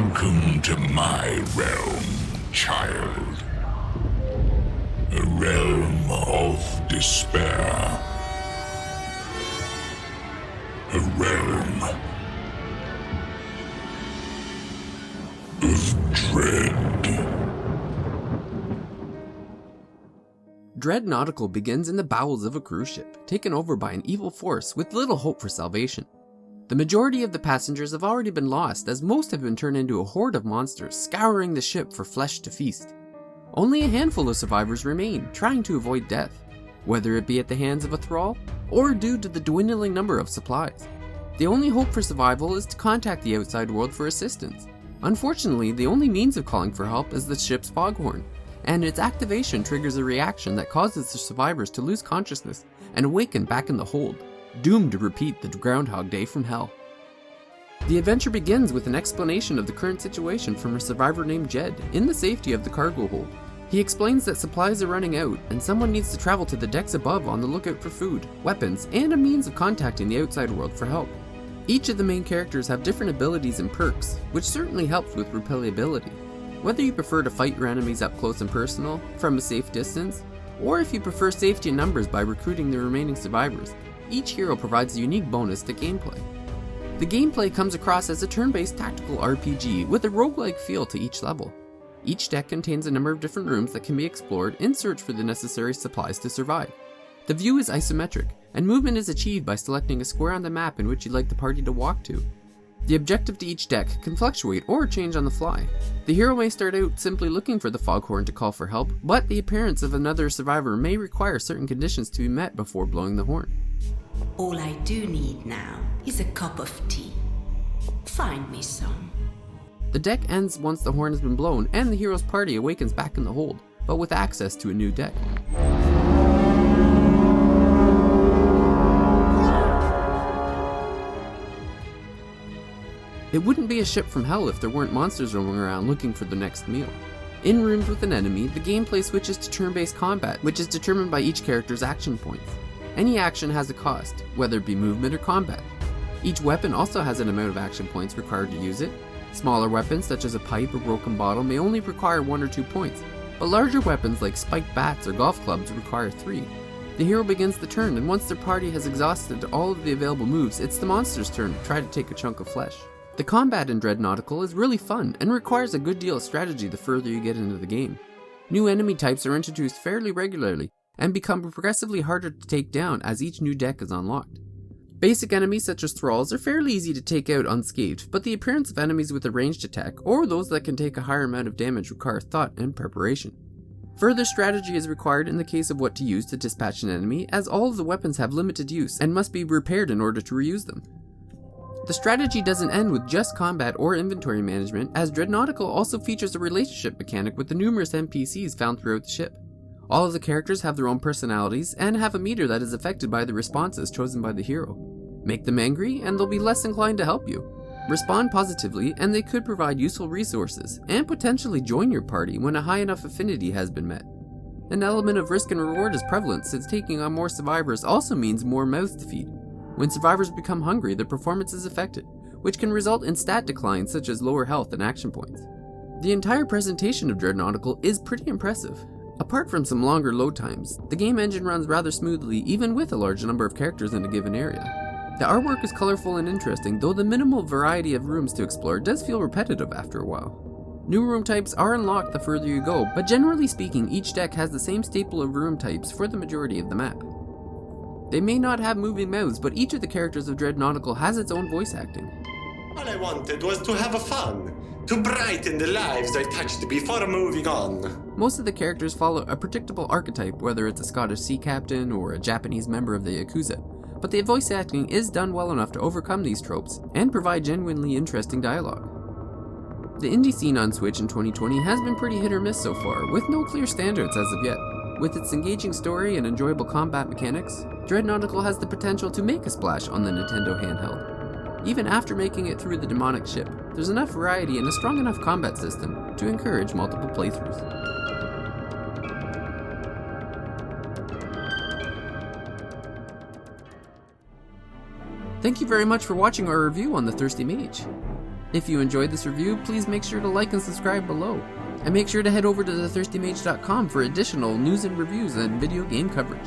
Welcome to my realm, child. A realm of despair. A realm of dread. Dread Nautical begins in the bowels of a cruise ship, taken over by an evil force with little hope for salvation. The majority of the passengers have already been lost, as most have been turned into a horde of monsters scouring the ship for flesh to feast. Only a handful of survivors remain, trying to avoid death, whether it be at the hands of a thrall, or due to the dwindling number of supplies. The only hope for survival is to contact the outside world for assistance. Unfortunately, the only means of calling for help is the ship's foghorn, and its activation triggers a reaction that causes the survivors to lose consciousness and awaken back in the hold, doomed to repeat the Groundhog Day from hell. The adventure begins with an explanation of the current situation from a survivor named Jed in the safety of the cargo hold. He explains that supplies are running out and someone needs to travel to the decks above on the lookout for food, weapons, and a means of contacting the outside world for help. Each of the main characters have different abilities and perks, which certainly helps with replayability. Whether you prefer to fight your enemies up close and personal, from a safe distance, or if you prefer safety in numbers by recruiting the remaining survivors, each hero provides a unique bonus to gameplay. The gameplay comes across as a turn-based tactical RPG with a roguelike feel to each level. Each deck contains a number of different rooms that can be explored in search for the necessary supplies to survive. The view is isometric, and movement is achieved by selecting a square on the map in which you'd like the party to walk to. The objective to each deck can fluctuate or change on the fly. The hero may start out simply looking for the foghorn to call for help, but the appearance of another survivor may require certain conditions to be met before blowing the horn. All I do need now is a cup of tea. Find me some. The deck ends once the horn has been blown and the hero's party awakens back in the hold, but with access to a new deck. It wouldn't be a ship from hell if there weren't monsters roaming around looking for the next meal. In rooms with an enemy, the gameplay switches to turn-based combat, which is determined by each character's action points. Any action has a cost, whether it be movement or combat. Each weapon also has an amount of action points required to use it. Smaller weapons such as a pipe or broken bottle may only require 1 or 2 points, but larger weapons like spiked bats or golf clubs require 3. The hero begins the turn, and once their party has exhausted all of the available moves, it's the monster's turn to try to take a chunk of flesh. The combat in Dread Nautical is really fun and requires a good deal of strategy the further you get into the game. New enemy types are introduced fairly regularly and become progressively harder to take down as each new deck is unlocked. Basic enemies such as thralls are fairly easy to take out unscathed, but the appearance of enemies with a ranged attack or those that can take a higher amount of damage require thought and preparation. Further strategy is required in the case of what to use to dispatch an enemy, as all of the weapons have limited use and must be repaired in order to reuse them. The strategy doesn't end with just combat or inventory management, as Dread Nautical also features a relationship mechanic with the numerous NPCs found throughout the ship. All of the characters have their own personalities and have a meter that is affected by the responses chosen by the hero. Make them angry and they'll be less inclined to help you. Respond positively and they could provide useful resources and potentially join your party when a high enough affinity has been met. An element of risk and reward is prevalent, since taking on more survivors also means more mouths to feed. When survivors become hungry, their performance is affected, which can result in stat declines such as lower health and action points. The entire presentation of Dread Nautical is pretty impressive. Apart from some longer load times, the game engine runs rather smoothly even with a large number of characters in a given area. The artwork is colorful and interesting, though the minimal variety of rooms to explore does feel repetitive after a while. New room types are unlocked the further you go, but generally speaking, each deck has the same staple of room types for the majority of the map. They may not have moving mouths, but each of the characters of Dread Nautical has its own voice acting. All I wanted was to have fun, to brighten the lives I touched before moving on. Most of the characters follow a predictable archetype, whether it's a Scottish sea captain or a Japanese member of the Yakuza, but the voice acting is done well enough to overcome these tropes and provide genuinely interesting dialogue. The indie scene on Switch in 2020 has been pretty hit or miss so far, with no clear standards as of yet. With its engaging story and enjoyable combat mechanics, Dread Nautical has the potential to make a splash on the Nintendo handheld. Even after making it through the demonic ship, there's enough variety and a strong enough combat system to encourage multiple playthroughs. Thank you very much for watching our review on The Thirsty Mage. If you enjoyed this review, please make sure to like and subscribe below. And make sure to head over to thethirstymage.com for additional news and reviews and video game coverage.